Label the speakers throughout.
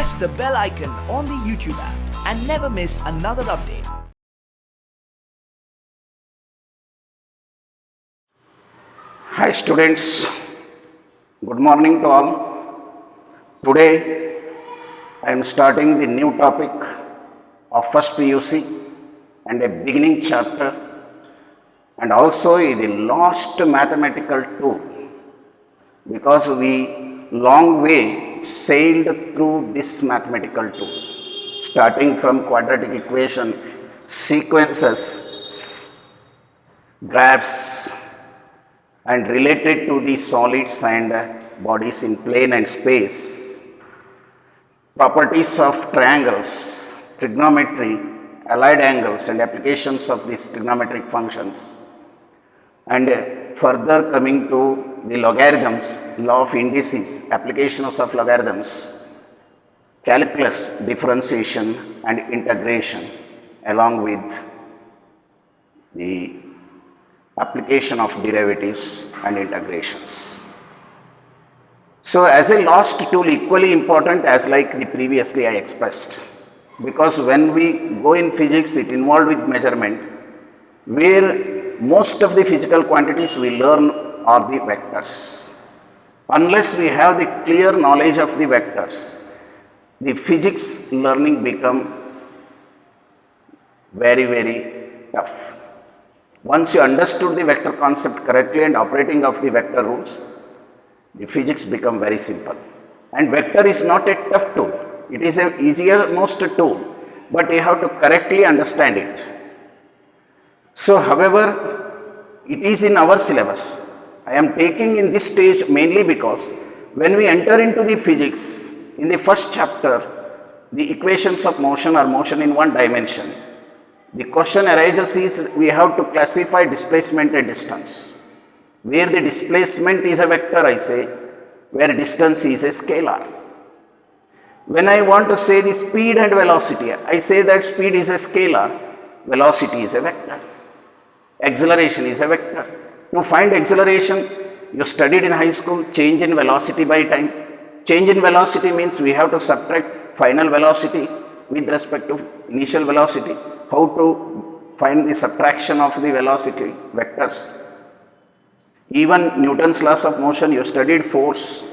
Speaker 1: press the bell icon on the YouTube app and never miss another update.
Speaker 2: Hi students, good morning to all. Today I am starting the new topic of first PUC and a beginning chapter and also the last mathematical tool, because we long way sailed through this mathematical tool, starting from quadratic equation, sequences, graphs, and related to the solids and bodies in plane and space, properties of triangles, trigonometry, allied angles and applications of these trigonometric functions, and further coming to the logarithms, law of indices, applications of logarithms, calculus, differentiation and integration, along with the application of derivatives and integrations. So as a last tool, equally important as like the previously I expressed, because when we go in physics, it involved with measurement, where most of the physical quantities we learn are the vectors. Unless we have the clear knowledge of the vectors, the physics learning become very tough. Once you understood the vector concept correctly and operating of the vector rules, the physics become very simple. And vector is not a tough tool. It is an easiest tool, but you have to correctly understand it. So, however, it is in our syllabus. I am taking in this stage mainly because when we enter into the physics, in the first chapter, the equations of motion or motion in one dimension, the question arises is we have to classify displacement and distance. Where the displacement is a vector, I say, where distance is a scalar. When I want to say the speed and velocity, I say that speed is a scalar, velocity is a vector, acceleration is a vector. To find acceleration, you studied in high school, change in velocity by time. Change in velocity means we have to subtract final velocity with respect to initial velocity. How to find the subtraction of the velocity vectors. Even Newton's laws of motion, you studied force.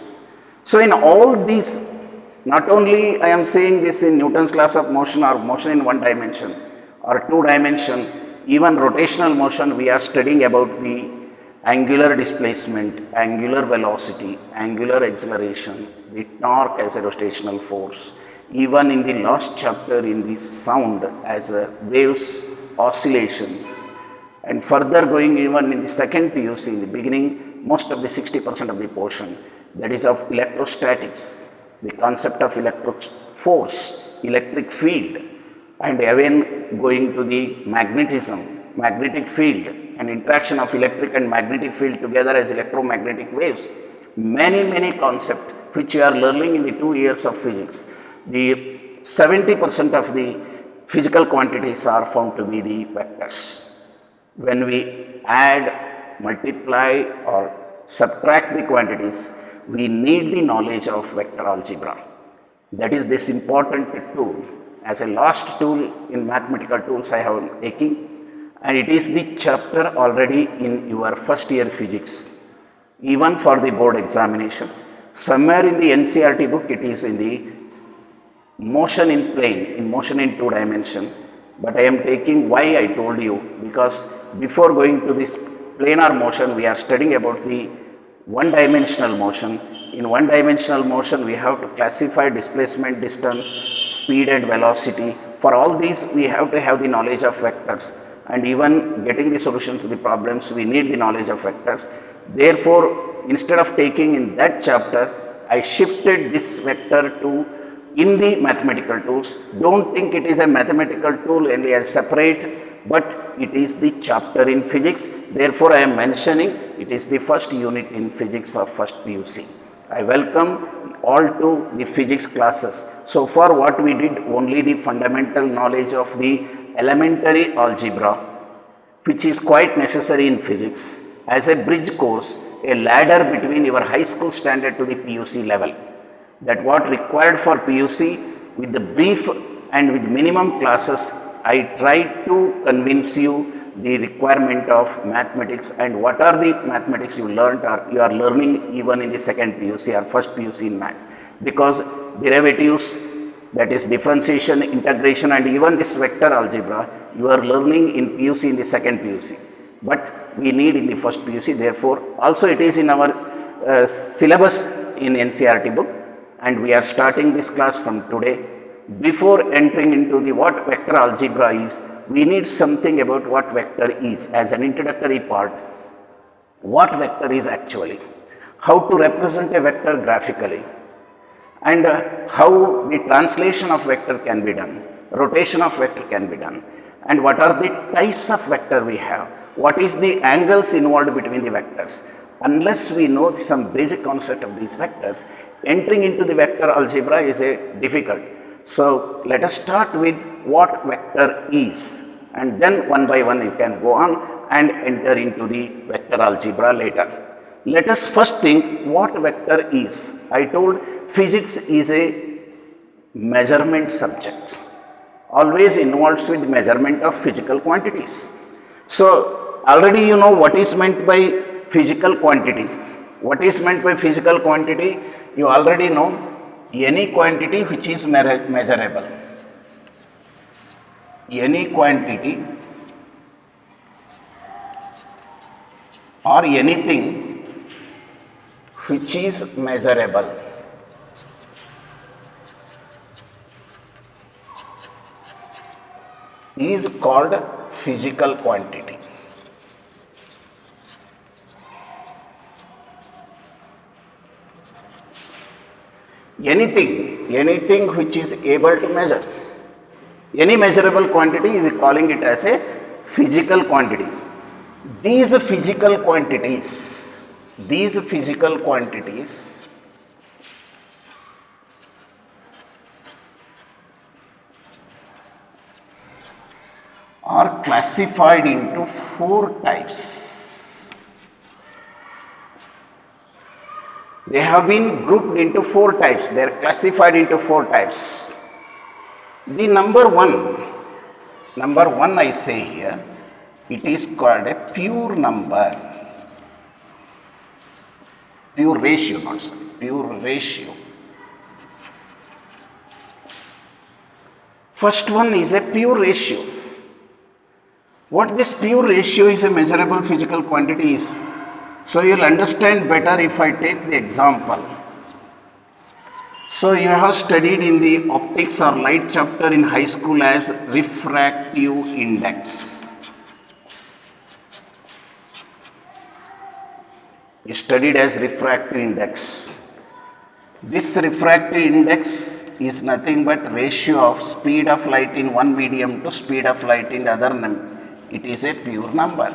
Speaker 2: So in all these, not only I am saying this in Newton's laws of motion or motion in one dimension or two dimension, even rotational motion, we are studying about the angular displacement, angular velocity, angular acceleration, the torque as a rotational force. Even in the last chapter in the sound as waves, oscillations, and further going even in the second PUC, in the beginning, most of the 60% of the portion, that is of electrostatics, the concept of electric force, electric field, and even going to the magnetism, magnetic field, and interaction of electric and magnetic field together as electromagnetic waves. Many concepts which we are learning in the 2 years of physics. The 70% of the physical quantities are found to be the vectors. When we add, multiply or subtract the quantities, we need the knowledge of vector algebra. That is this important tool. As a last tool in mathematical tools I have taken, and it is the chapter already in your first year physics, even for the board examination. Somewhere in the NCERT book it is in the motion in plane, in motion in two dimension, but I am taking why I told you, because before going to this planar motion, we are studying about the one dimensional motion. In one dimensional motion, we have to classify displacement, distance, speed and velocity. For all these, we have to have the knowledge of vectors, and even getting the solution to the problems, we need the knowledge of vectors. Therefore, instead of taking in that chapter, I shifted this vector to in the mathematical tools. Don't think it is a mathematical tool only as separate, but it is the chapter in physics. Therefore, I am mentioning it is the first unit in physics of first PUC. I welcome all to the physics classes. So far what we did, only the fundamental knowledge of the elementary algebra, which is quite necessary in physics as a bridge course, a ladder between your high school standard to the PUC level. that what required for PUC with the brief and with minimum classes, I tried to convince you the requirement of mathematics and what are the mathematics you learned or you are learning even in the second PUC or first PUC in maths, because derivatives, that is differentiation, integration and even this vector algebra you are learning in PUC in the second PUC, but we need in the first PUC. Therefore, also it is in our syllabus in NCERT book, and we are starting this class from today. Before entering into the what vector algebra is, we need something about what vector is as an introductory part. What vector is actually, how to represent a vector graphically, and how the translation of vector can be done, rotation of vector can be done, and what are the types of vector we have, what is the angles involved between the vectors. Unless we know some basic concept of these vectors, entering into the vector algebra is difficult. So let us start with what vector is, and then one by one you can go on and enter into the vector algebra later. Let us first think what vector is. I told physics is a measurement subject, always involves with measurement of physical quantities. So already you know what is meant by physical quantity. What is meant by physical quantity? You already know, any quantity which is measurable. Any quantity or anything which is measurable is called physical quantity. Anything which is able to measure, any measurable quantity, we are calling it as a physical quantity. These physical quantities are classified into 4 types. They have been grouped into 4 types. They are classified into 4 types. The number one I say here, it is called a pure number, pure ratio, not sorry, pure ratio. First one is a pure ratio. What this pure ratio is a measurable physical quantity is. So you will understand better if I take the example. So you have studied in the optics or light chapter in high school as refractive index. You studied as refractive index. This refractive index is nothing but ratio of speed of light in one medium to speed of light in the other. It is a pure number.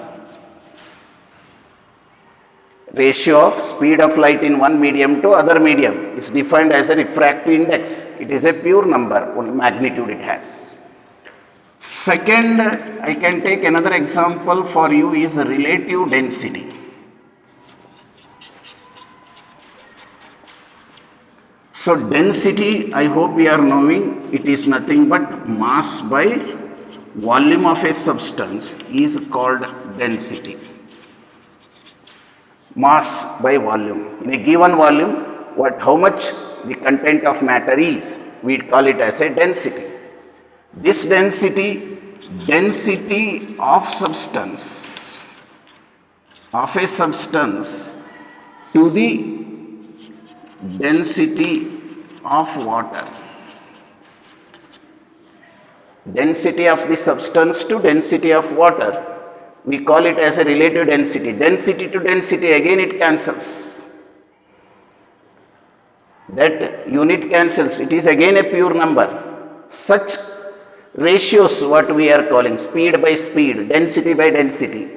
Speaker 2: Ratio of speed of light in one medium to other medium is defined as a refractive index. It is a pure number, only magnitude it has. Second, I can take another example for you is relative density. So density, I hope we are knowing, it is nothing but mass by volume of a substance is called density. Mass by volume. In a given volume, how much the content of matter is, we call it as a density. This density of substance, of a substance to the density of water. Density of the substance to density of water. We call it as a relative density. Density to density, again it cancels. That unit cancels. It is again a pure number. Such ratios, what we are calling speed by speed, density by density.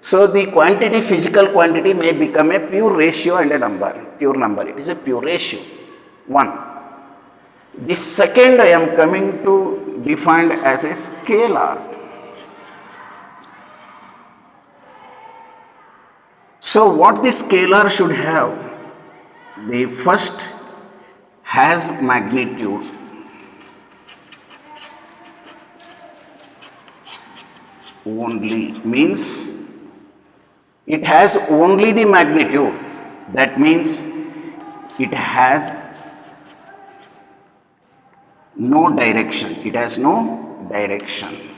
Speaker 2: So the quantity, physical quantity may become a pure ratio and a number. Pure number. It is a pure ratio. 1. The second I am coming to defined as a scalar. So what the scalar should have? They first has magnitude only, means it has only the magnitude. That means it has no direction. It has no direction.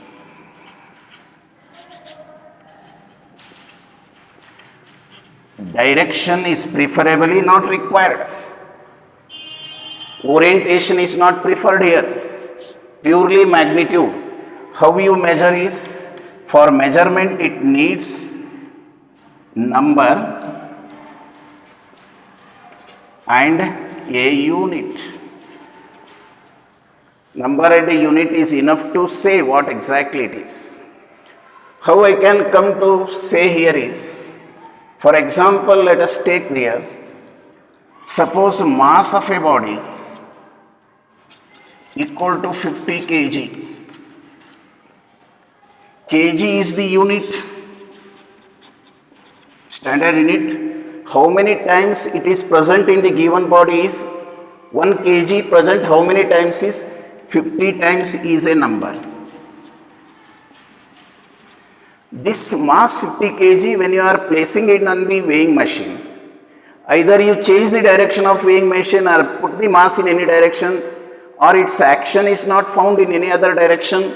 Speaker 2: Direction is preferably not required. Orientation is not preferred here. Purely magnitude. How you measure is, for measurement it needs number and a unit. Number and a unit is enough to say what exactly it is. How I can come to say here is, for example, let us take here, suppose mass of a body equal to 50 kg. Kg is the unit, standard unit. How many times it is present in the given body is 1 kg present. How many times is 50 times is a number. This mass 50 kg, when you are placing it on the weighing machine, either you change the direction of weighing machine or put the mass in any direction, or its action is not found in any other direction.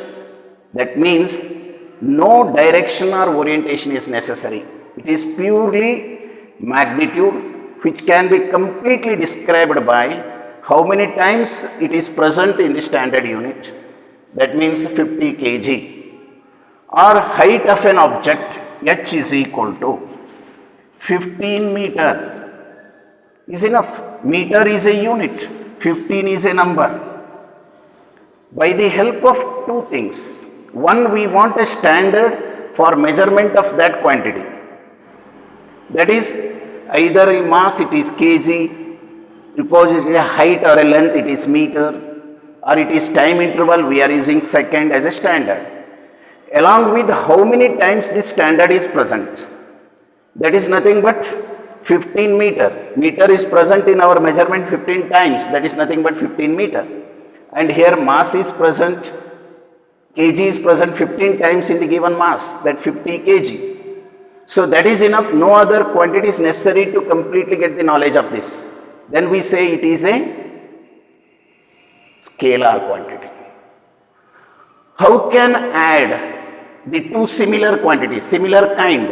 Speaker 2: That means no direction or orientation is necessary. It is purely magnitude, which can be completely described by how many times it is present in the standard unit. That means 50 kg. Or height of an object, h is equal to 15 meter is enough. Meter is a unit, 15 is a number. By the help of two things. One, we want a standard for measurement of that quantity. That is, either in mass it is kg, suppose it is a height or a length it is meter, or it is time interval, we are using second as a standard. Along with how many times this standard is present. That is nothing but 15 meter. Meter is present in our measurement 15 times. That is nothing but 15 meter. And here mass is present, kg is present 15 times in the given mass, that 50 kg. So that is enough. No other quantity is necessary to completely get the knowledge of this. Then we say it is a scalar quantity. How can add the two similar quantities, similar kind?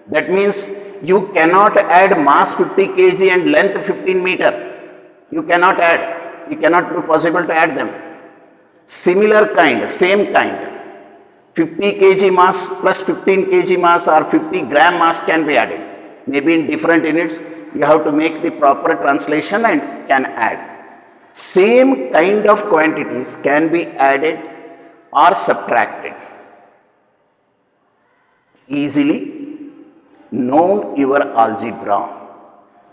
Speaker 2: That means you cannot add mass 50 kg and length 15 meter. You cannot add. It cannot be possible to add them. Similar kind, same kind. 50 kg mass plus 15 kg mass or 50 gram mass can be added. Maybe in different units, you have to make the proper translation and can add. Same kind of quantities can be added or subtracted. Easily known your algebra.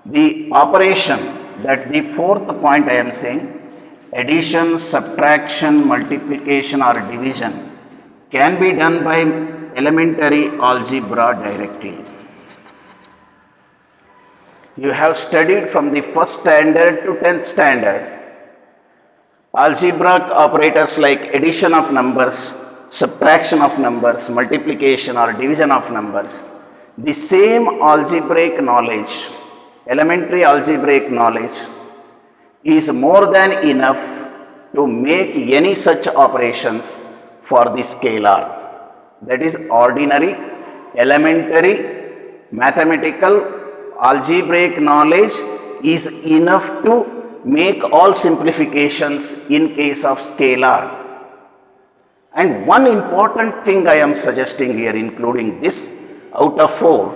Speaker 2: The operation, that the fourth point I am saying, addition, subtraction, multiplication or division can be done by elementary algebra directly. You have studied from the first standard to 10th standard algebraic operators like addition of numbers, subtraction of numbers, multiplication or division of numbers. The same algebraic knowledge, elementary algebraic knowledge, is more than enough to make any such operations for the scalar. That is, ordinary, elementary, mathematical, algebraic knowledge is enough to make all simplifications in case of scalar. And one important thing I am suggesting here, including this out of 4,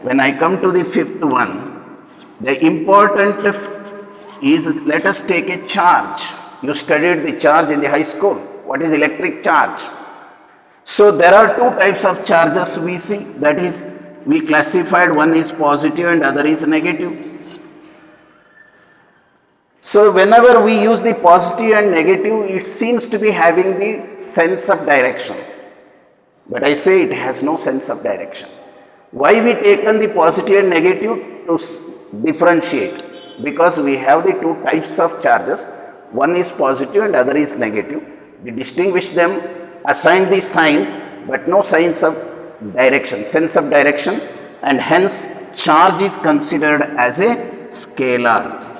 Speaker 2: when I come to the fifth one, the important is, let us take a charge. You studied the charge in the high school. What is electric charge? So there are two types of charges we see. That is, we classified, one is positive and other is negative. So whenever we use the positive and negative, it seems to be having the sense of direction. But I say it has no sense of direction. Why we taken the positive and negative? To differentiate. because we have the two types of charges. One is positive and other is negative. We distinguish them, assign the sign, but no signs of direction, sense of direction, and hence charge is considered as a scalar.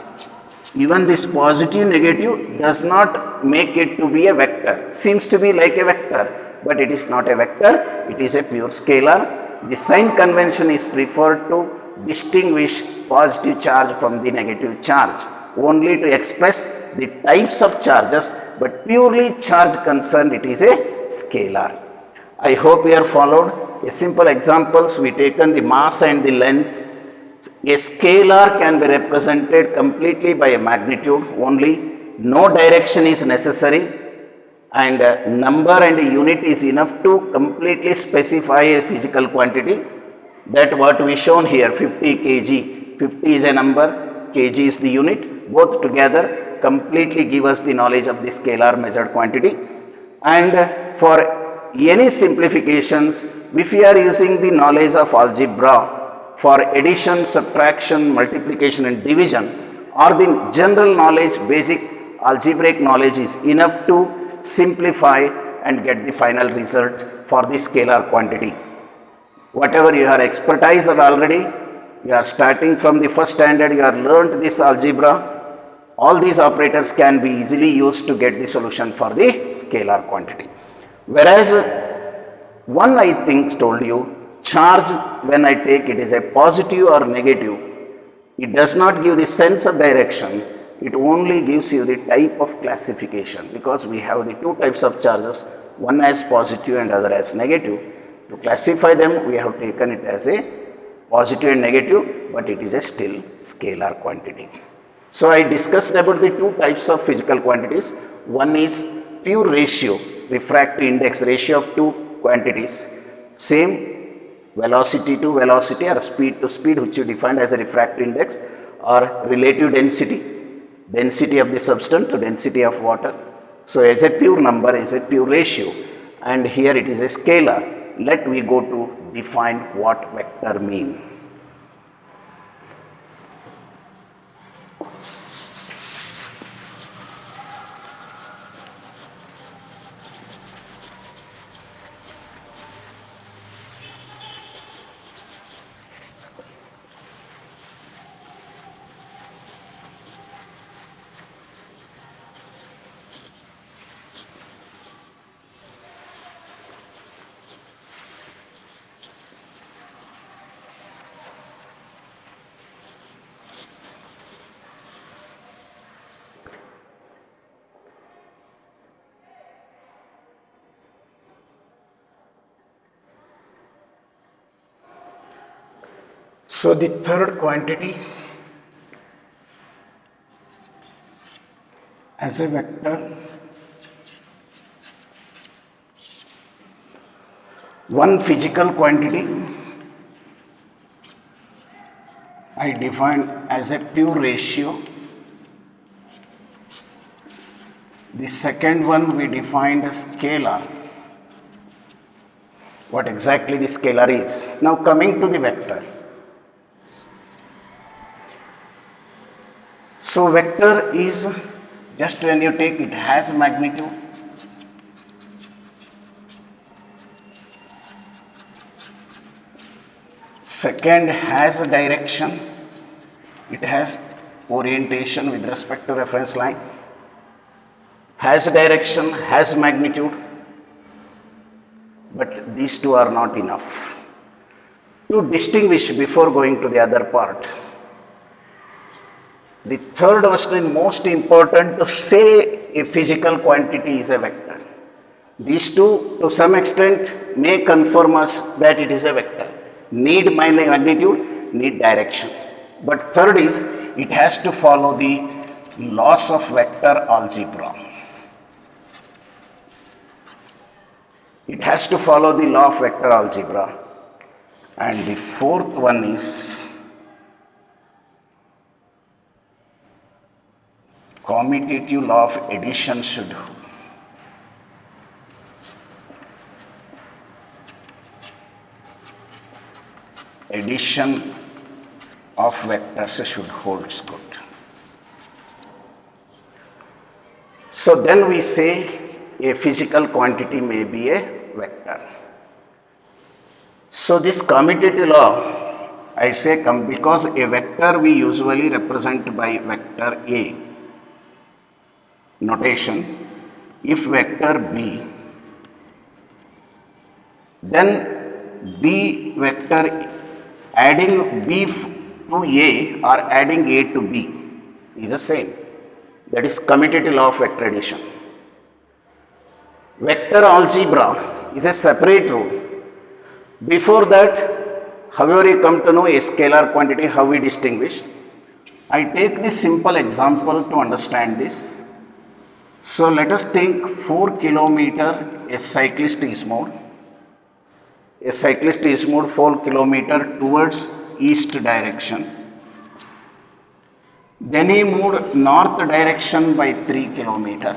Speaker 2: Even this positive negative does not make it to be a vector. Seems to be like a vector, but it is not a vector, it is a pure scalar. The sign convention is preferred to distinguish positive charge from the negative charge, only to express the types of charges, but purely charge concerned it is a scalar. I hope you are followed. A simple examples, we taken the mass and the length. A scalar can be represented completely by a magnitude only, no direction is necessary, and number and unit is enough to completely specify a physical quantity. That what we shown here, 50 kg, 50 is a number, kg is the unit, both together completely give us the knowledge of the scalar measured quantity. And for any simplifications, if we are using the knowledge of algebra, for addition, subtraction, multiplication and division, or the general knowledge, basic algebraic knowledge is enough to simplify and get the final result for the scalar quantity. Whatever you are expertise already, you are starting from the first standard, you have learnt this algebra, all these operators can be easily used to get the solution for the scalar quantity. Whereas one I think told you, charge when I take it is a positive or negative, it does not give the sense of direction, it only gives you the type of classification, because we have the two types of charges, one as positive and other as negative. To classify them, we have taken it as a positive and negative, but it is a still scalar quantity. So I discussed about the two types of physical quantities. One is pure ratio, refractive index ratio of two quantities, same velocity to velocity or speed to speed, which you defined as a refractive index, or relative density, density of the substance to density of water. So as a pure number is a pure ratio, and here it is a scalar. Let we go to define what vector mean. So the third quantity as a vector, one physical quantity I define as a pure ratio. The second one we defined as scalar. What exactly the scalar is. Now coming to the vector. So vector is just when you take it has magnitude, second has a direction, it has orientation with respect to reference line, has direction, has magnitude, but these two are not enough. To distinguish before going to the other part, the third question is most important to say a physical quantity is a vector. These two to some extent may confirm us that it is a vector. Need magnitude, need direction. But third is it has to follow the laws of vector algebra. It has to follow the law of vector algebra. And the fourth one is commutative law of addition should addition of vectors should hold good. So then we say a physical quantity may be a vector. So this commutative law, I say because a vector we usually represent by vector A notation. If vector B, then B vector adding B to A or adding A to B is the same. That is commutative law of vector addition. Vector algebra is a separate rule. Before that, however you come to know a scalar quantity, how we distinguish. I take this simple example to understand this. So let us think 4 kilometer a cyclist is moved. A cyclist is moved 4 kilometer towards east direction. Then he moved north direction by 3 kilometer.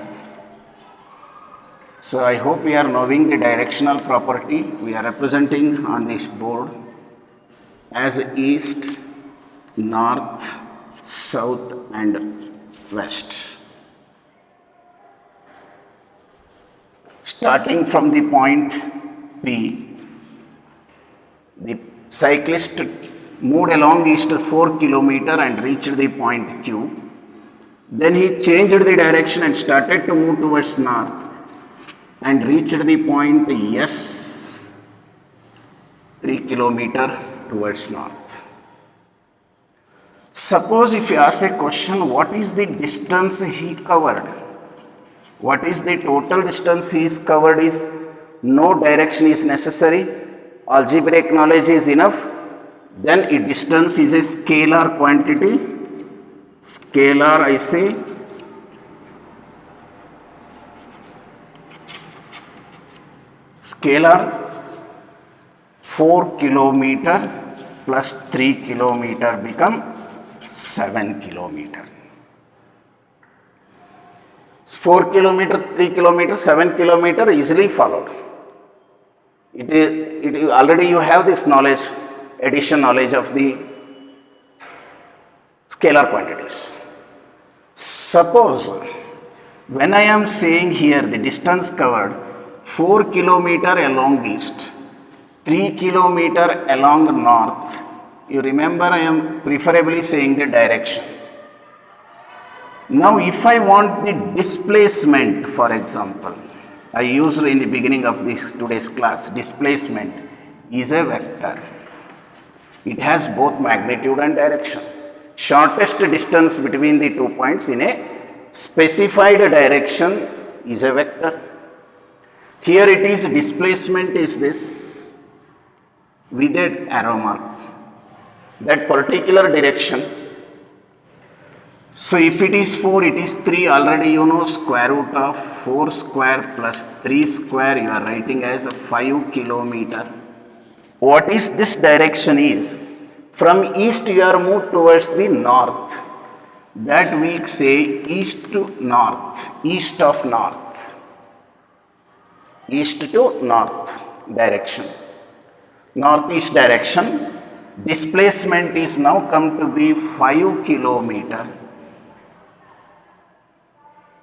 Speaker 2: So I hope we are knowing the directional property we are representing on this board as east, north, south and west. Starting from the point P, the cyclist moved along east 4 kilometer and reached the point Q. Then he changed the direction and started to move towards north and reached the point S 3 kilometer towards north. Suppose if you ask a question, what is the distance he covered? What is the total distance he is covered is no direction is necessary, algebraic knowledge is enough. Then a distance is a scalar quantity, scalar I say, scalar 4 kilometer plus 3 kilometer become 7 kilometer. 4 kilometer, 3 kilometer, 7 kilometer easily followed. It is already you have this knowledge, addition knowledge of the scalar quantities. Suppose when I am saying here the distance covered 4 kilometer along east, 3 kilometer along north, you remember I am preferably saying the direction. Now if I want the displacement, for example, I used in the beginning of this today's class, displacement is a vector. It has both magnitude and direction. Shortest distance between the 2 points in a specified direction is a vector. Here it is displacement is this with an arrow mark, that particular direction. So if it is 4, it is 3, already you know square root of 4 square plus 3 square, you are writing as a 5 kilometer. What is this direction is? From east you are moved towards the north. That we say east to north, east of north. East to north direction. Northeast direction. Displacement is now come to be 5 kilometer.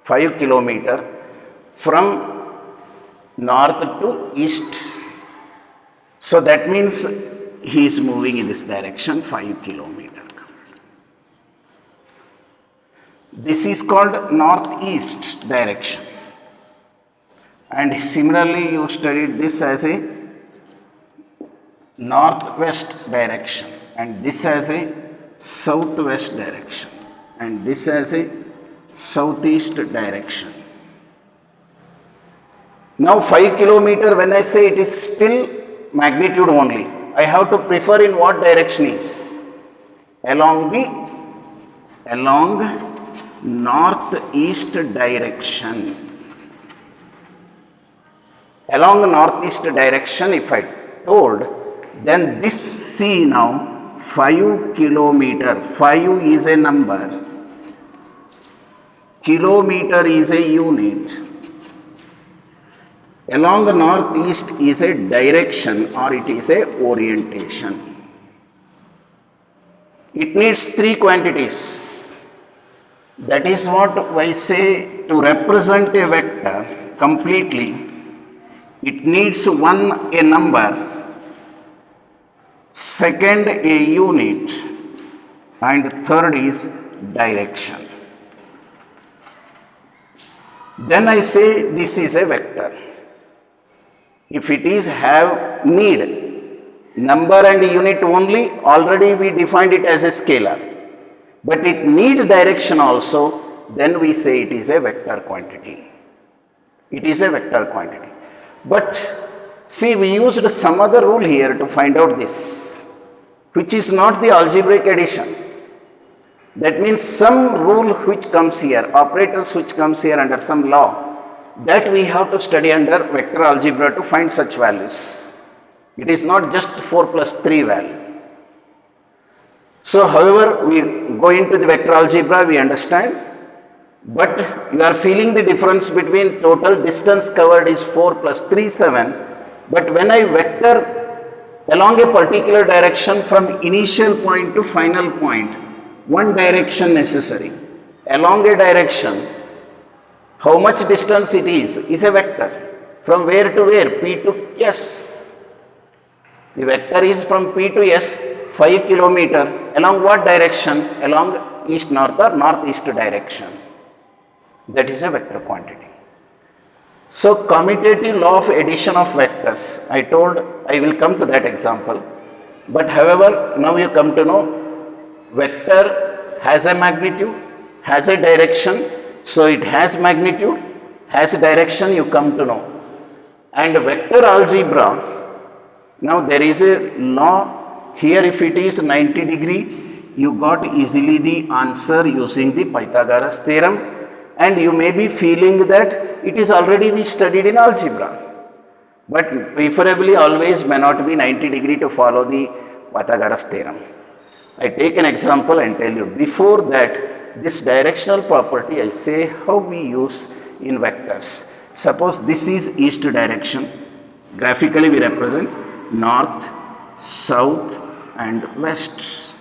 Speaker 2: 5 kilometer from north to east. So that means he is moving in this direction 5 kilometer. This is called northeast direction. And similarly you studied this as a northwest direction, and this as a southwest direction, and this as a southeast direction. Now 5 kilometer, when I say it is still magnitude only, I have to prefer in what direction is? Along northeast direction. Along the northeast direction if I told, then this see now 5 kilometer, 5 is a number, kilometer is a unit. Along the northeast is a direction or it is a orientation. It needs 3 quantities. That is what I say to represent a vector completely, it needs one a number, second a unit, and third is direction. Then I say this is a vector. If it is have need number and unit only, already we defined it as a scalar. But it needs direction also, then we say it is a vector quantity. It is a vector quantity. But see, we used some other rule here to find out this, which is not the algebraic addition. That means some rule which comes here, operators which comes here under some law, that we have to study under vector algebra to find such values. It is not just 4 plus 3 value. So, however, we go into the vector algebra, we understand, but you are feeling the difference between total distance covered is 4 plus 3, 7, but when I vector along a particular direction from initial point to final point, one direction necessary. Along a direction, how much distance it is a vector. From where to where? P to S. The vector is from P to S, 5 kilometer. Along what direction? Along east-north or northeast direction. That is a vector quantity. So, commutative law of addition of vectors, I told I will come to that example. But however, now you come to know vector has a magnitude, has a direction, so it has magnitude, has direction, you come to know. And vector algebra, now there is a law here, if it is 90 degree, you got easily the answer using the Pythagoras theorem, and you may be feeling that it is already we studied in algebra. But preferably always may not be 90 degree to follow the Pythagoras theorem. I take an example and tell you. Before that, this directional property I say how we use in vectors. Suppose this is east direction. Graphically we represent north, south and west.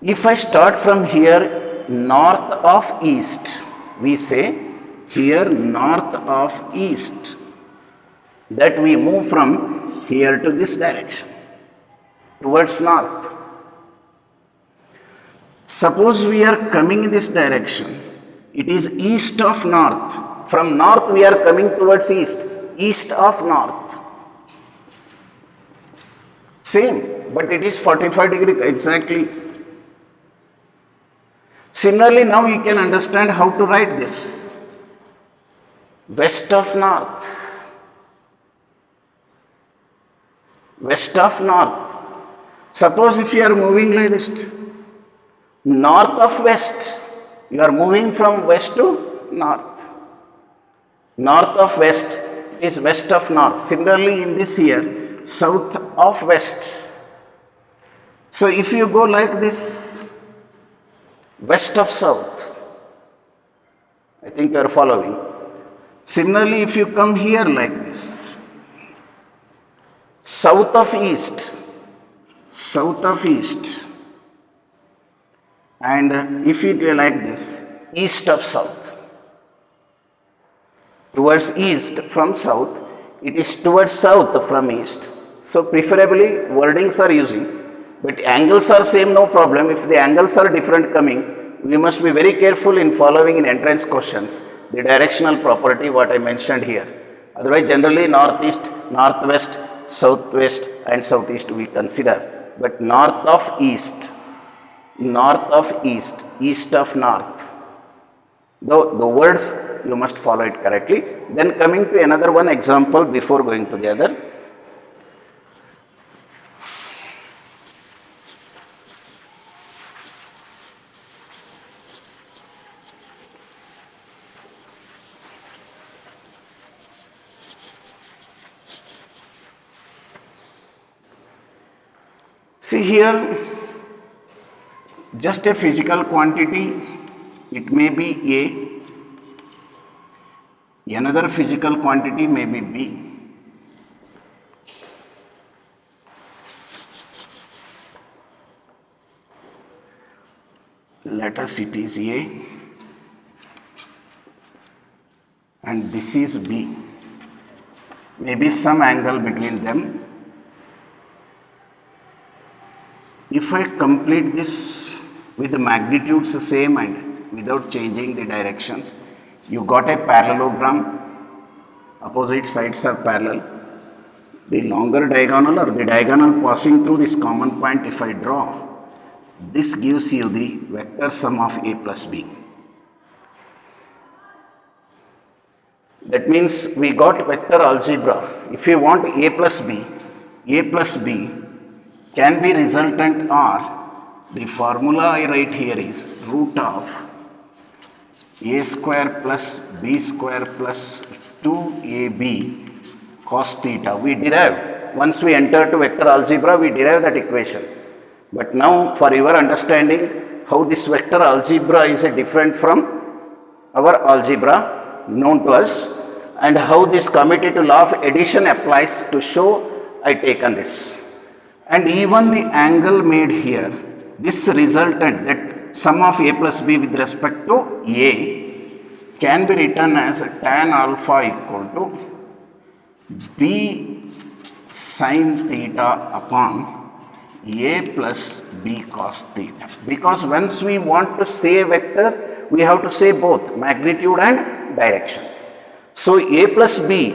Speaker 2: If I start from here north of east, we say here north of east. That we move from here to this direction, towards north. Suppose we are coming in this direction, it is east of north. From north we are coming towards east, east of north. Same, but it is 45 degree exactly. Similarly, now you can understand how to write this. West of north. West of north. Suppose if you are moving like this, north of west, you are moving from west to north. North of west is west of north. Similarly, in this here, south of west. So if you go like this, west of south, I think you are following. Similarly, if you come here like this, south of east, south of east, and if it is like this, east of south, towards east from south, it is towards south from east. So preferably wordings are using, but angles are same, no problem. If the angles are different coming, we must be very careful in following in entrance questions the directional property what I mentioned here. Otherwise, generally northeast, northwest, southwest and southeast we consider, but north of east, east of north. Though the words you must follow it correctly. Then coming to another one example before going to the other. See here, just a physical quantity, it may be A, another physical quantity may be B. Let us, it is A, and this is B. Maybe some angle between them. If I complete this with the magnitudes the same and without changing the directions, you got a parallelogram. Opposite sides are parallel. The longer diagonal or the diagonal passing through this common point, if I draw, this gives you the vector sum of A plus B. That means we got vector algebra. If you want A plus B can be resultant or the formula I write here is root of A square plus B square plus 2AB cos theta. We derive, once we enter to vector algebra, we derive that equation. But now for your understanding how this vector algebra is different from our algebra known to us and how this commutative law of addition applies to show, I taken this. And even the angle made here, this resultant, that sum of A plus B with respect to A can be written as tan alpha equal to B sin theta upon A plus B cos theta. Because once we want to say vector, we have to say both magnitude and direction. So A plus B,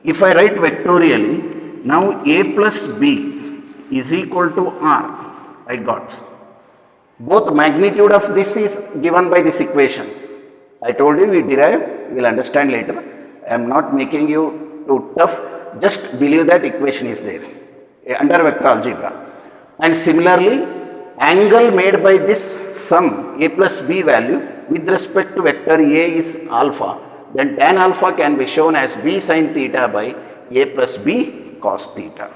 Speaker 2: if I write vectorially, now A plus B is equal to R. I got. Both magnitude of this is given by this equation. I told you we derive, we will understand later. I am not making you too tough, just believe that equation is there under vector algebra. And similarly, angle made by this sum A plus B value with respect to vector A is alpha, then tan alpha can be shown as B sin theta by A plus B cos theta.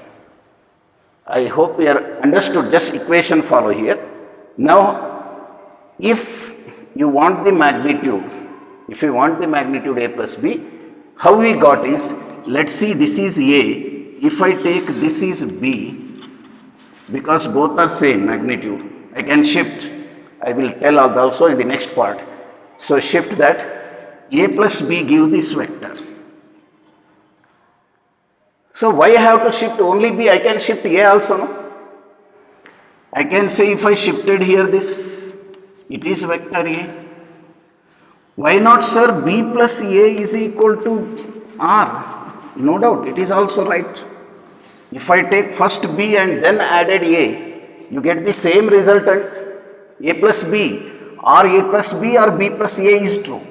Speaker 2: I hope you are understood, just equation follow here. Now, if you want the magnitude, A plus B, how we got is, let's see, this is A, if I take this is B, because both are same magnitude, I can shift, I will tell also in the next part. So shift that, A plus B give this vector. So why I have to shift only B, I can shift A also, no? I can say if I shifted here this, it is vector A. Why not, sir? B plus A is equal to R. No doubt, it is also right. If I take first B and then added A, you get the same resultant, A plus B, or A plus B or B plus A is true.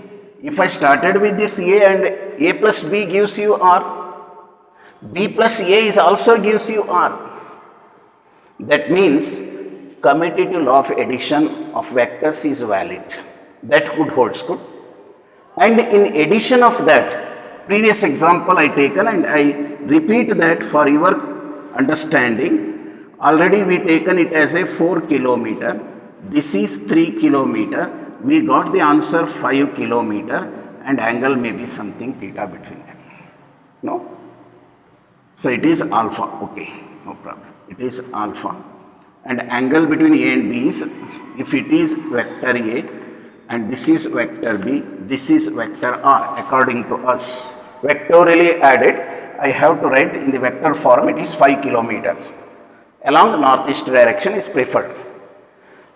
Speaker 2: If I started with this A and A plus B gives you R, B plus A is also gives you R. That means commutative law of addition of vectors is valid. That would holds good. And in addition of that, previous example I taken and I repeat that for your understanding. Already we taken it as a 4 kilometer. This is 3 kilometer. We got the answer 5 kilometer and angle may be something theta between them. No? So it is alpha. Okay, no problem. It is alpha. And angle between A and B is, if it is vector A, and this is vector B, this is vector R according to us. Vectorially added, I have to write in the vector form, it is 5 kilometer. Along northeast direction is preferred.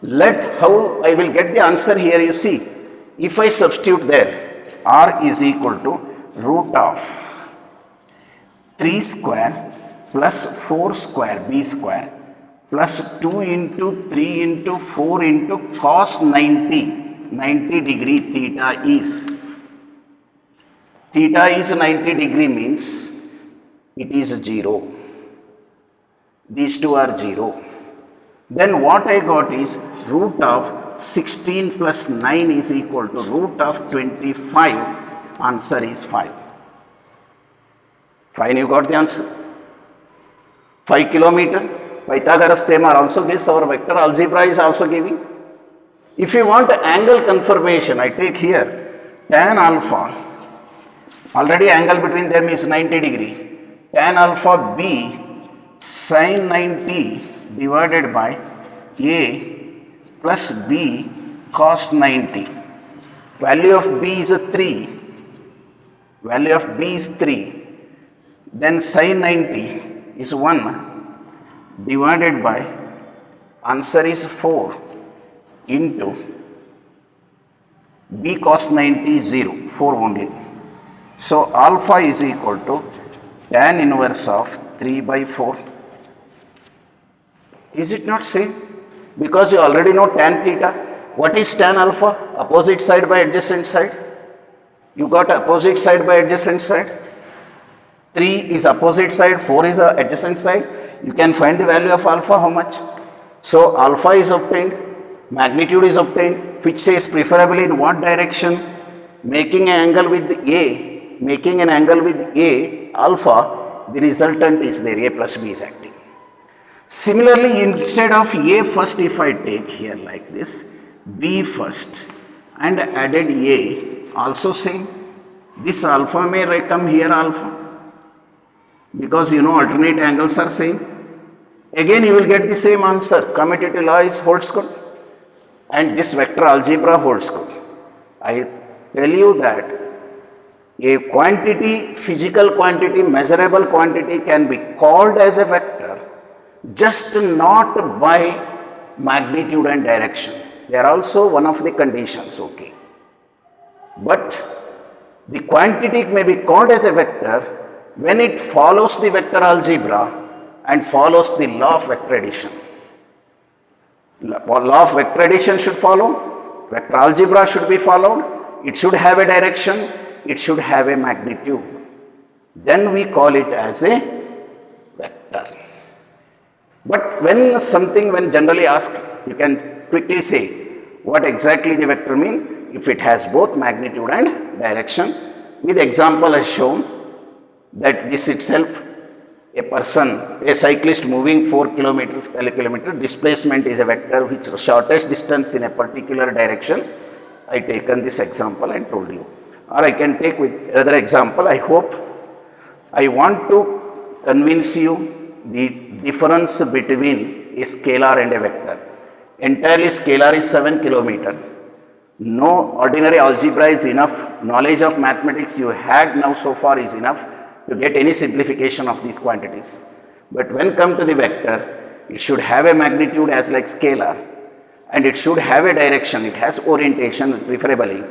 Speaker 2: Let how I will get the answer here, you see. If I substitute there, R is equal to root of 3 square plus 4 square B square plus 2 into 3 into 4 into cos 90 degree theta is 90 degree means it is 0. These two are 0. Then what I got is root of 16 plus 9 is equal to root of 25. Answer is 5. Fine, you got the answer. 5 kilometer. Pythagoras theorem also gives, our vector algebra is also giving. If you want angle confirmation, I take here tan alpha. Already angle between them is 90 degree. Tan alpha B sin 90 divided by A plus B cos 90. Value of B is a 3. value of b is 3, then sin 90 is 1 divided by answer is 4 into b cos 90 is 0, 4 only. So alpha is equal to tan inverse of 3 by 4. Is it not same? Because you already know tan theta. What is tan alpha? Opposite side by adjacent side. You got opposite side by adjacent side. 3 is opposite side, 4 is adjacent side. You can find the value of alpha, how much? So alpha is obtained, magnitude is obtained, which says preferably in what direction? Making an angle with A, alpha, the resultant is there, A plus B is acting. Similarly, instead of A first, if I take here like this, B first and added A, also same. This alpha may come here alpha, because you know alternate angles are same. Again you will get the same answer. Commutative law is holds good and this vector algebra holds good. I tell you that a quantity, physical quantity, measurable quantity can be called as a vector just not by magnitude and direction. They are also one of the conditions, okay. But the quantity may be called as a vector when it follows the vector algebra and follows the law of vector addition. Law of vector addition should follow, vector algebra should be followed, it should have a direction, it should have a magnitude. Then we call it as a vector. But when generally asked, you can quickly say what exactly the vector mean if it has both magnitude and direction. With example as shown that this itself, a cyclist moving 4 kilometer, displacement is a vector which shortest distance in a particular direction. I taken this example and told you. Or I can take with another example. I want to convince you the difference between a scalar and a vector. Entirely scalar is 7 kilometer. No ordinary algebra is enough. Knowledge of mathematics you had now so far is enough to get any simplification of these quantities. But when come to the vector, it should have a magnitude as like scalar and it should have a direction, it has orientation preferably,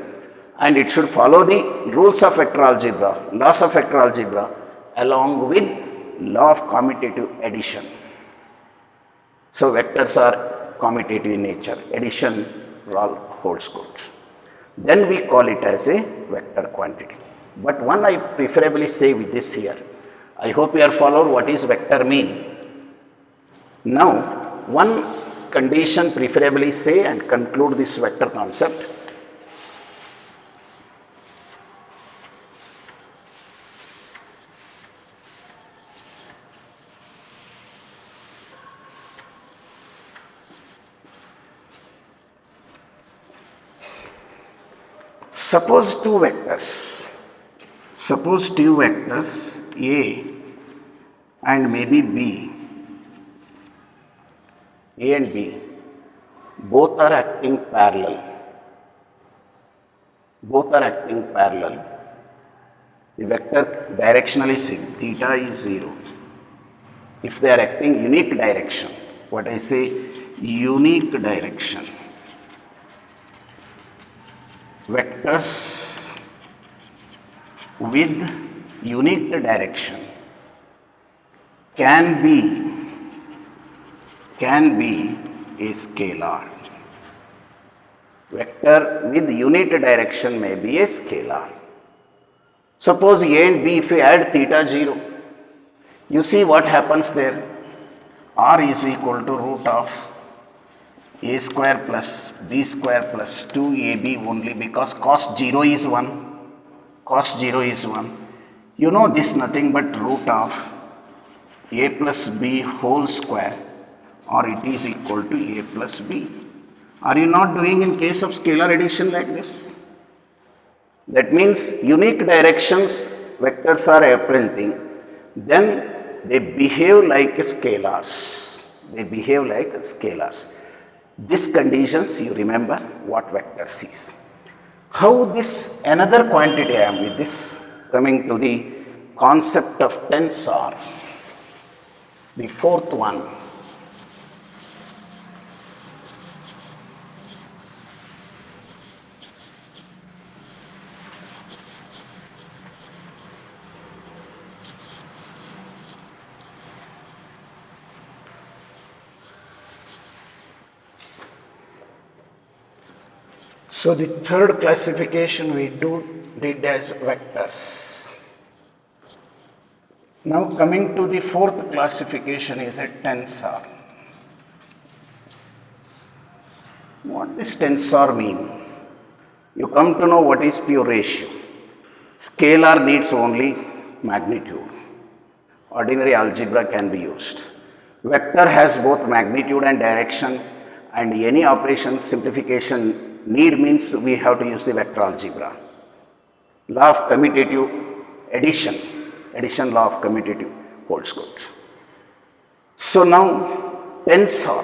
Speaker 2: and it should follow the rules of vector algebra, laws of vector algebra along with law of commutative addition. So vectors are commutative in nature, addition holds good. Then we call it as a vector quantity. But one I preferably say with this here. I hope you are followed what is vector mean. Now, one condition preferably say and conclude this vector concept. Suppose two vectors A and maybe B, A and B, both are acting parallel. The vector directionally same, theta is 0. If they are acting unique direction, what I say, unique direction. Vectors with unique direction can be a scalar. Vector with unit direction may be a scalar. Suppose A and B, if we add theta 0, you see what happens there. R is equal to root of A square plus B square plus 2AB only, because cos 0 is 1. Cos 0 is 1. You know this nothing but root of A plus B whole square, or it is equal to A plus B. Are you not doing in case of scalar addition like this? That means unique directions vectors are apprenting, then they behave like scalars. These conditions you remember what vectors is. How this another quantity I am with this coming to the concept of tensor, the fourth one. So the third classification we did as vectors. Now coming to the fourth classification is a tensor. What does tensor mean? You come to know what is pure ratio. Scalar needs only magnitude. Ordinary algebra can be used. Vector has both magnitude and direction, and any operation simplification need means we have to use the vector algebra. Law of commutative addition law of commutative holds good. So now tensor.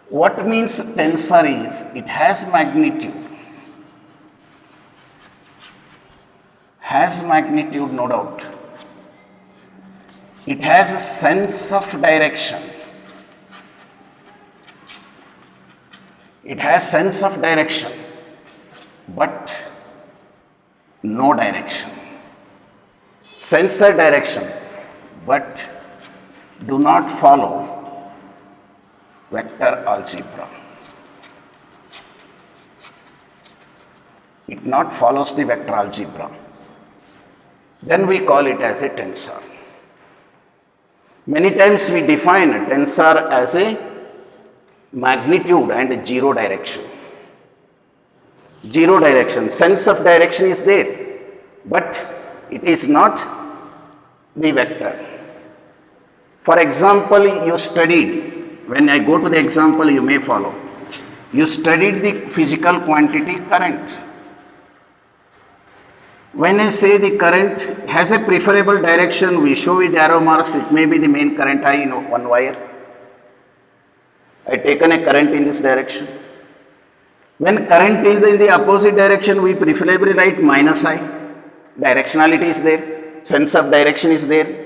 Speaker 2: What means tensor is it has magnitude. Has magnitude, no doubt. It has a sense of direction. It has sense of direction, but no direction. Sensor direction, but do not follow vector algebra. It not follows the vector algebra. Then we call it as a tensor. Many times we define a tensor as a magnitude and zero direction. Zero direction, sense of direction is there, but it is not the vector. For example, you studied, when I go to the example you may follow, you studied the physical quantity current. When I say the current has a preferable direction, we show with arrow marks, it may be the main current I in one wire. I taken a current in this direction. When current is in the opposite direction, we preferably write minus I. Directionality is there, sense of direction is there.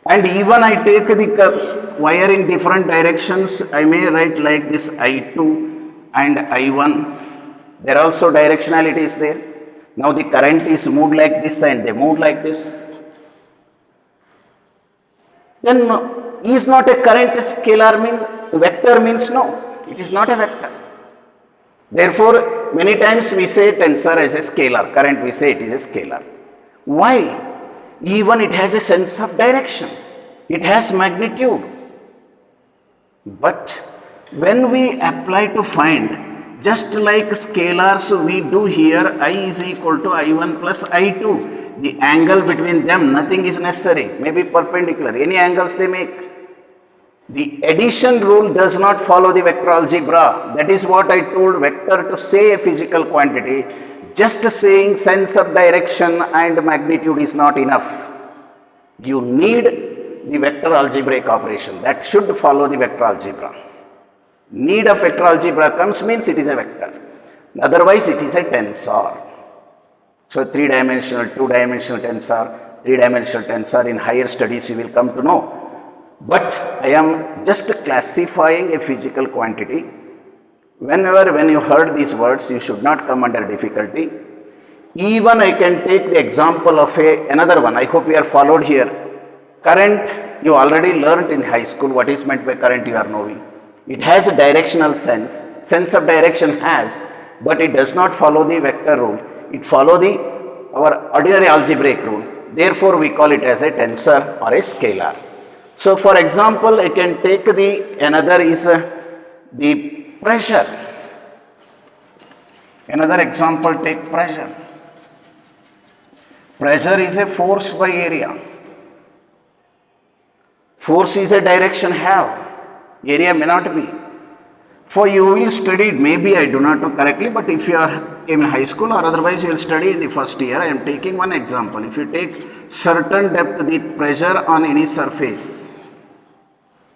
Speaker 2: And even I take the wire in different directions, I may write like this I2 and I1. There also directionality is there. Now the current is moved like this and they moved like this. Then is not a current scalar means, vector means no, it is not a vector. Therefore, many times we say tensor as a scalar, current we say it is a scalar. Why? Even it has a sense of direction, it has magnitude. But when we apply to find, just like scalars we do here, I is equal to I1 plus I2, the angle between them, nothing is necessary, maybe perpendicular, any angles they make. The addition rule does not follow the vector algebra. That is what I told, vector to say a physical quantity, just saying sense of direction and magnitude is not enough. You need the vector algebraic operation that should follow the vector algebra. Need of vector algebra comes means it is a vector. Otherwise it is a tensor. So 3-dimensional, 2-dimensional tensor, 3-dimensional tensor in higher studies you will come to know. But I am just classifying a physical quantity. When you heard these words, you should not come under difficulty. Even I can take the example of another one. I hope you are followed here. Current, you already learnt in high school what is meant by current, you are knowing. It has a directional sense. Sense of direction has, but it does not follow the vector rule. It follows our ordinary algebraic rule. Therefore, we call it as a tensor or a scalar. So, for example, I can take another is the pressure. Another example, take pressure. Pressure is a force by area. Force is a direction have, area may not be. For you will study, maybe I do not know correctly, but if you are in high school or otherwise you will study in the first year, I am taking one example. If you take certain depth, the pressure on any surface,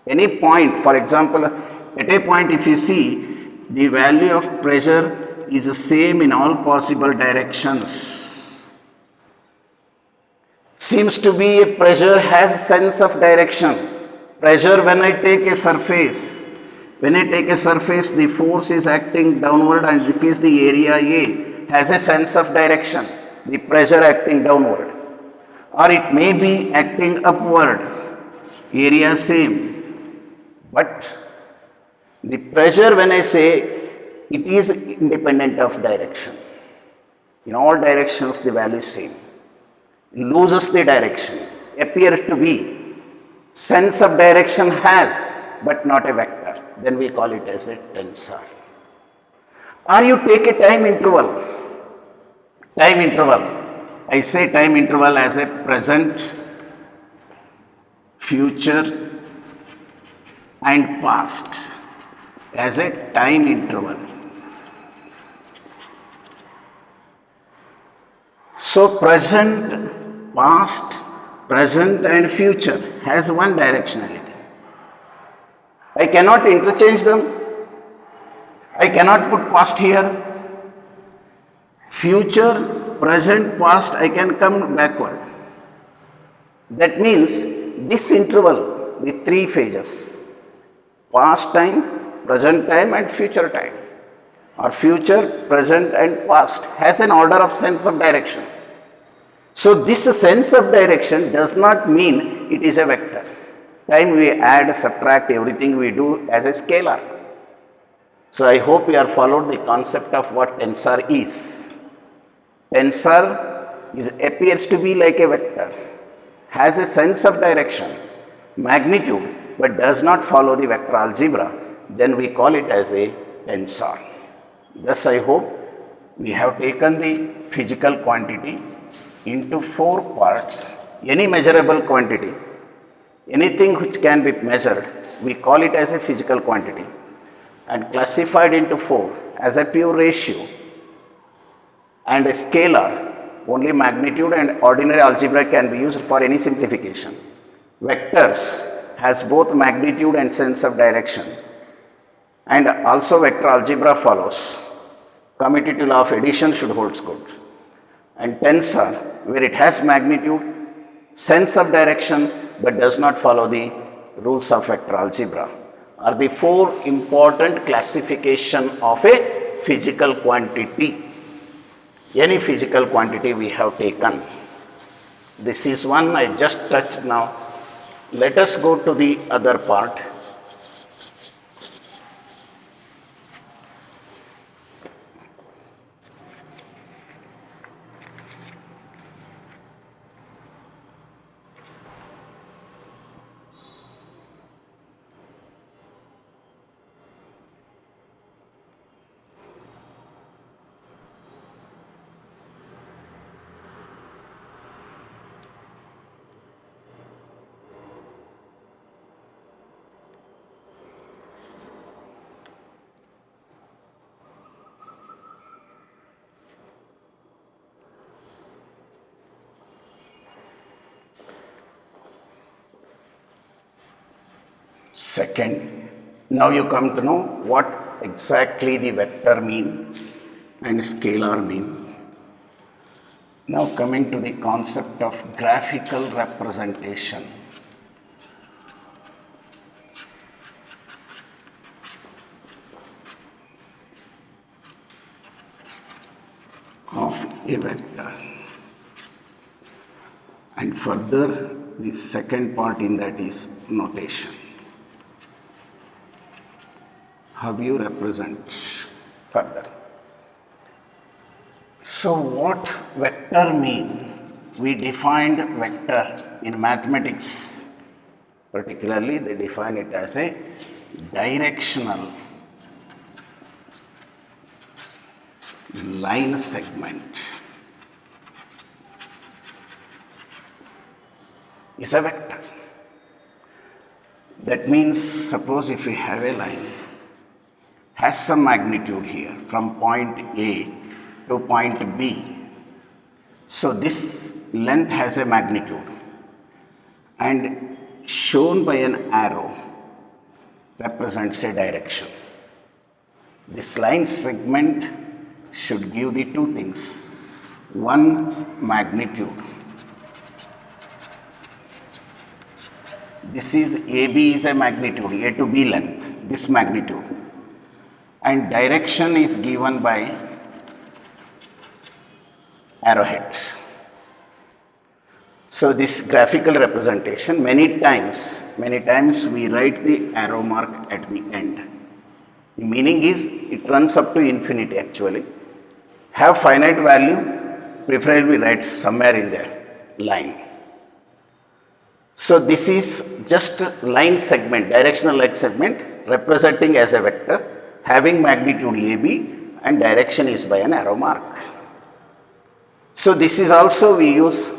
Speaker 2: any point, for example, at a point if you see, the value of pressure is the same in all possible directions. seems to be a pressure has sense of direction. Pressure when I take a surface, the force is acting downward and if is the area A has a sense of direction, the pressure acting downward, or it may be acting upward, area same, but the pressure when I say it is independent of direction. In all directions the value is same. Loses the direction, appears to be, sense of direction has, but not a vector, then we call it as a tensor. Or you take a time interval, I say time interval as a present, future and past, as a time interval. So present, past, present and future has one directionality. I cannot interchange them. I cannot put past here. Future, present, past, I can come backward. That means this interval, the three phases, past time, present time and future time, or future, present and past, has an order of sense of direction. So this sense of direction does not mean it is a vector. Time we add, subtract, everything we do as a scalar. So I hope you have followed the concept of what tensor is. Tensor appears to be like a vector, has a sense of direction, magnitude, but does not follow the vector algebra. Then we call it as a tensor. Thus I hope we have taken the physical quantity into four parts. Any measurable quantity, anything which can be measured, we call it as a physical quantity, and classified into four as a pure ratio and a scalar. Only magnitude and ordinary algebra can be used for any simplification. Vectors has both magnitude and sense of direction, and also vector algebra follows. Commutative law of addition should hold good. And tensor, where it has magnitude, sense of direction, but does not follow the rules of vector algebra, are the four important classification of a physical quantity. Any physical quantity we have taken. This is one I just touched now. Let us go to the other part. Second, now you come to know what exactly the vector mean and scalar mean. Now coming to the concept of graphical representation. Of a vector. And further, the second part in that is notation. How you represent further. So what vector mean? We defined vector in mathematics. Particularly they define it as a directional line segment is a vector. That means suppose if we have a line has some magnitude here from point A to point B. So this length has a magnitude and shown by an arrow represents a direction. This line segment should give the two things. One, magnitude, This is AB is a magnitude, A to B length, this magnitude. And direction is given by arrowhead. So this graphical representation, many times we write the arrow mark at the end. The meaning is it runs up to infinity actually. Have finite value, preferably write somewhere in there, line. So this is just line segment, directional line segment representing as a vector having magnitude AB and direction is by an arrow mark. So this is also we use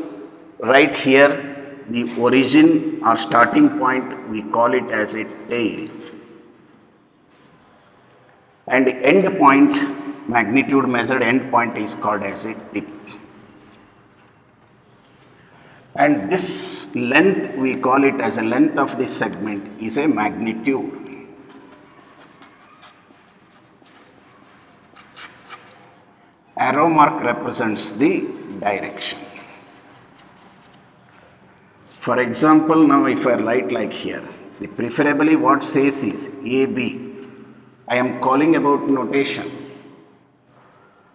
Speaker 2: right here the origin or starting point, we call it as a tail, and end point, magnitude measured end point is called as a tip. And this length, we call it as a length of this segment is a magnitude. Arrow mark represents the direction. For example, now if I write like here, the preferably what says is AB. I am calling about notation.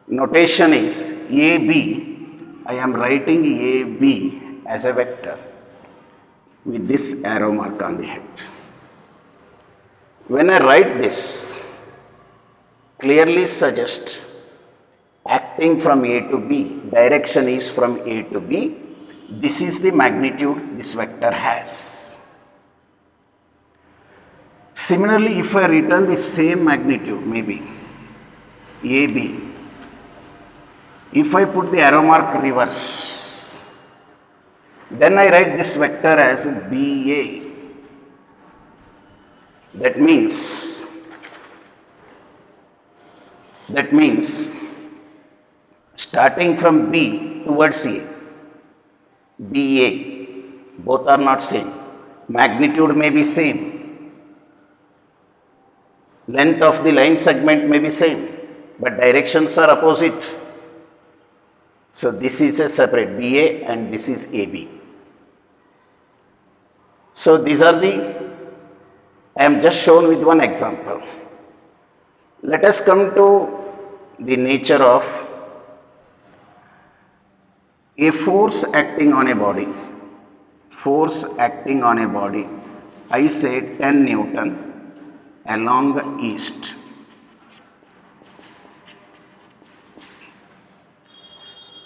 Speaker 2: Notation is AB. I am writing AB as a vector with this arrow mark on the head. When I write this, clearly suggest acting from A to B, direction is from A to B. This is the magnitude this vector has. Similarly, if I return the same magnitude, maybe AB, if I put the arrow mark reverse, then I write this vector as BA. That means starting from B towards A, BA, both are not same. Magnitude may be same. Length of the line segment may be same, but directions are opposite. So this is a separate BA and this is AB. So these are I am just shown with one example. Let us come to the nature of a force acting on a body. Force acting on a body, I say 10 Newton along east.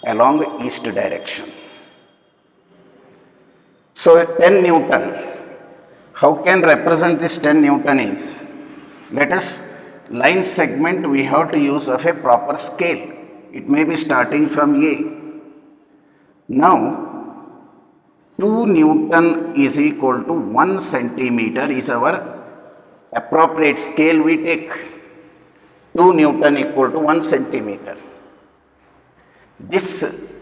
Speaker 2: Along east direction. So 10 Newton, how can represent this 10 Newton is, let us line segment we have to use of a proper scale. It may be starting from A. Now 2 Newton is equal to 1 centimeter is our appropriate scale we take. 2 Newton equal to 1 centimeter. This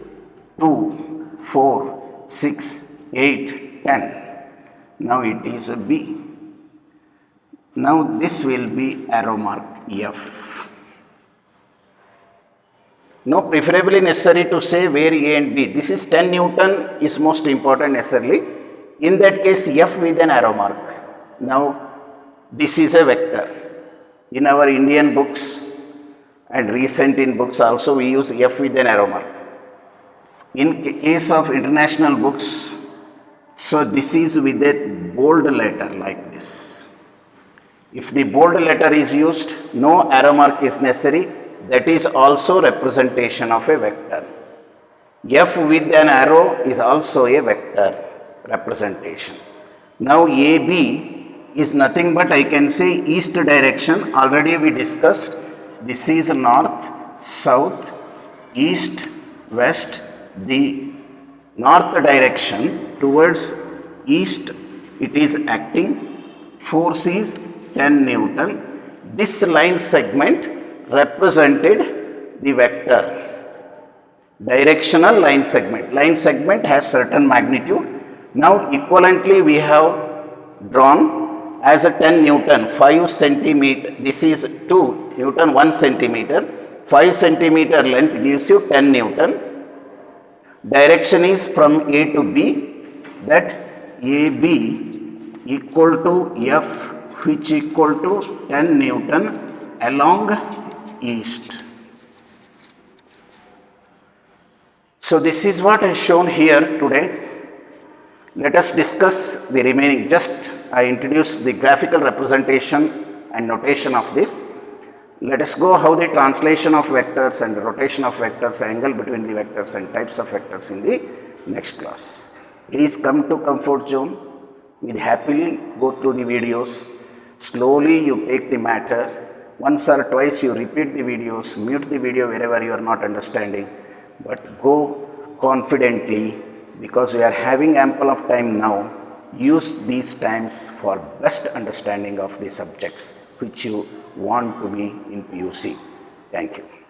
Speaker 2: 2, 4, 6, 8, 10. Now it is a B. Now this will be arrow mark F. Now preferably necessary to say where A and B. This is 10 Newton is most important necessarily. In that case F with an arrow mark. Now this is a vector. In our Indian books and recent in books also we use F with an arrow mark. In case of international books, so this is with a bold letter like this. If the bold letter is used, no arrow mark is necessary. That is also representation of a vector. F with an arrow is also a vector representation. Now AB is nothing but I can say east direction. Already we discussed. This is north, south, east, west. The north direction towards east it is acting. Force is 10 Newton. This line segment represented the vector. Directional line segment. Line segment has certain magnitude. Now equivalently we have drawn as a 10 Newton, 5 centimeter. This is 2 Newton, 1 centimeter. 5 centimeter length gives you 10 Newton. Direction is from A to B. That AB equal to F which equal to 10 Newton along east. So this is what I shown here today. Let us discuss the remaining. Just I introduced the graphical representation and notation of this. Let us go how the translation of vectors and the rotation of vectors, angle between the vectors and types of vectors in the next class. Please come to comfort zone. We happily go through the videos. Slowly you take the matter. Once or twice you repeat the videos, mute the video wherever you are not understanding. But go confidently, because we are having ample of time now. Use these times for best understanding of the subjects which you want to be in PUC. Thank you.